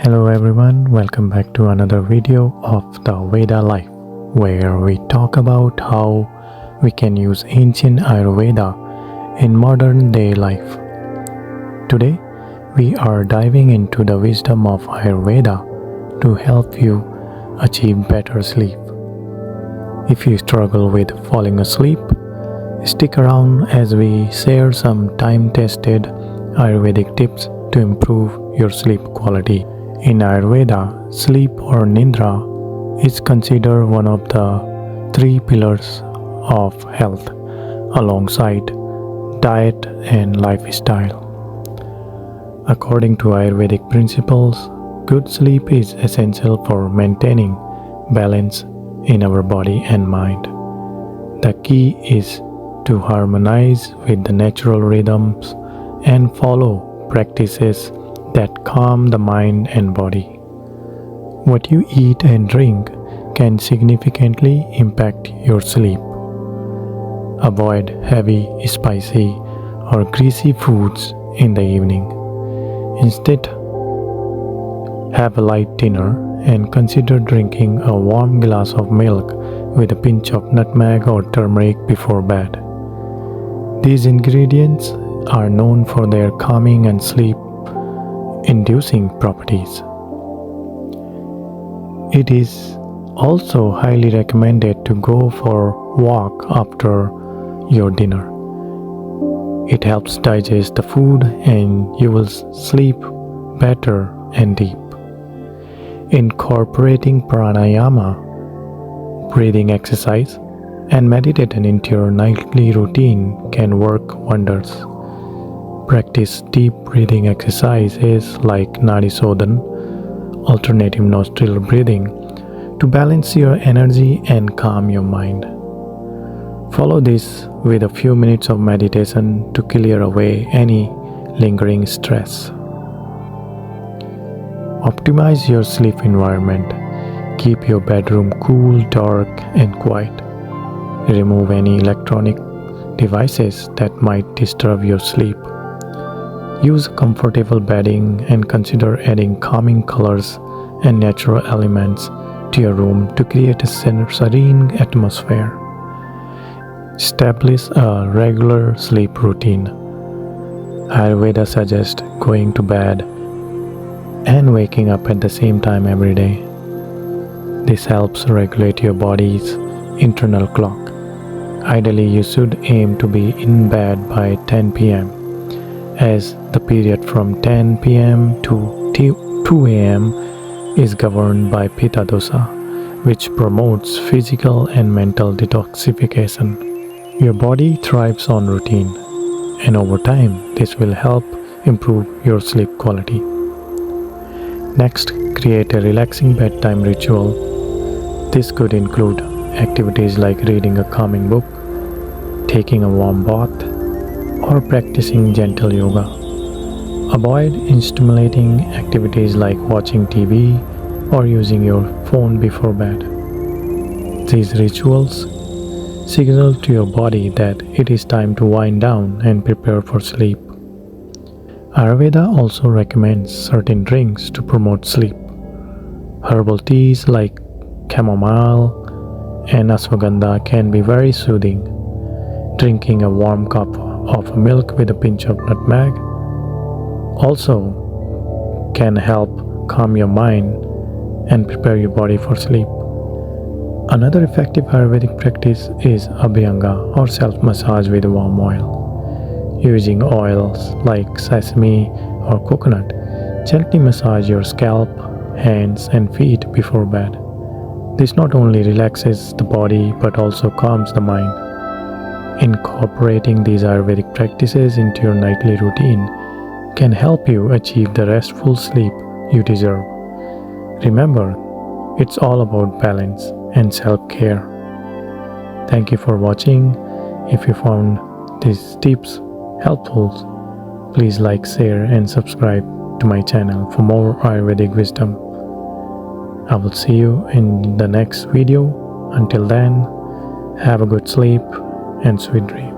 Hello everyone, welcome back to another video of the Veda life, where we talk about how we can use ancient Ayurveda in modern day life. Today, we are diving into the wisdom of Ayurveda to help you achieve better sleep. If you struggle with falling asleep, stick around as we share some time-tested Ayurvedic tips to improve your sleep quality. In Ayurveda, sleep or Nidra is considered one of the three pillars of health, alongside diet and lifestyle. According to Ayurvedic principles, good sleep is essential for maintaining balance in our body and mind. The key is to harmonize with the natural rhythms and follow practices that calm the mind and body. What you eat and drink can significantly impact your sleep. Avoid heavy, spicy, or greasy foods in the evening. Instead, have a light dinner and consider drinking a warm glass of milk with a pinch of nutmeg or turmeric before bed. These ingredients are known for their calming and sleep-inducing properties. It is also highly recommended to go for a walk after your dinner. It helps digest the food and you will sleep better and deep. Incorporating pranayama, breathing exercise, and meditation into your nightly routine can work wonders. Practice deep breathing exercises like Nadi Sodhan, alternative nostril breathing, to balance your energy and calm your mind. Follow this with a few minutes of meditation to clear away any lingering stress. Optimize your sleep environment. Keep your bedroom cool, dark, and quiet. Remove any electronic devices that might disturb your sleep. Use comfortable bedding and consider adding calming colors and natural elements to your room to create a serene atmosphere. Establish a regular sleep routine. Ayurveda suggests going to bed and waking up at the same time every day. This helps regulate your body's internal clock. Ideally, you should aim to be in bed by 10 p.m. as the period from 10 p.m. to 2 a.m. is governed by Pitta dosha, which promotes physical and mental detoxification. Your body thrives on routine, and over time, this will help improve your sleep quality. Next, create a relaxing bedtime ritual. This could include activities like reading a calming book, taking a warm bath, or practicing gentle yoga. Avoid stimulating activities like watching TV or using your phone before bed. These rituals signal to your body that it is time to wind down and prepare for sleep. Ayurveda also recommends certain drinks to promote sleep. Herbal teas like chamomile and ashwagandha can be very soothing. Drinking a warm cup of milk with a pinch of nutmeg also can help calm your mind and prepare your body for sleep. Another effective Ayurvedic practice is abhyanga or self-massage with warm oil. Using oils like sesame or coconut, gently massage your scalp, hands, and feet before bed. This not only relaxes the body but also calms the mind. Incorporating these Ayurvedic practices into your nightly routine can help you achieve the restful sleep you deserve. Remember, it's all about balance and self-care. Thank you for watching. If you found these tips helpful, please like, share, and subscribe to my channel for more Ayurvedic wisdom. I will see you in the next video. Until then, have a good sleep and sweet dreams.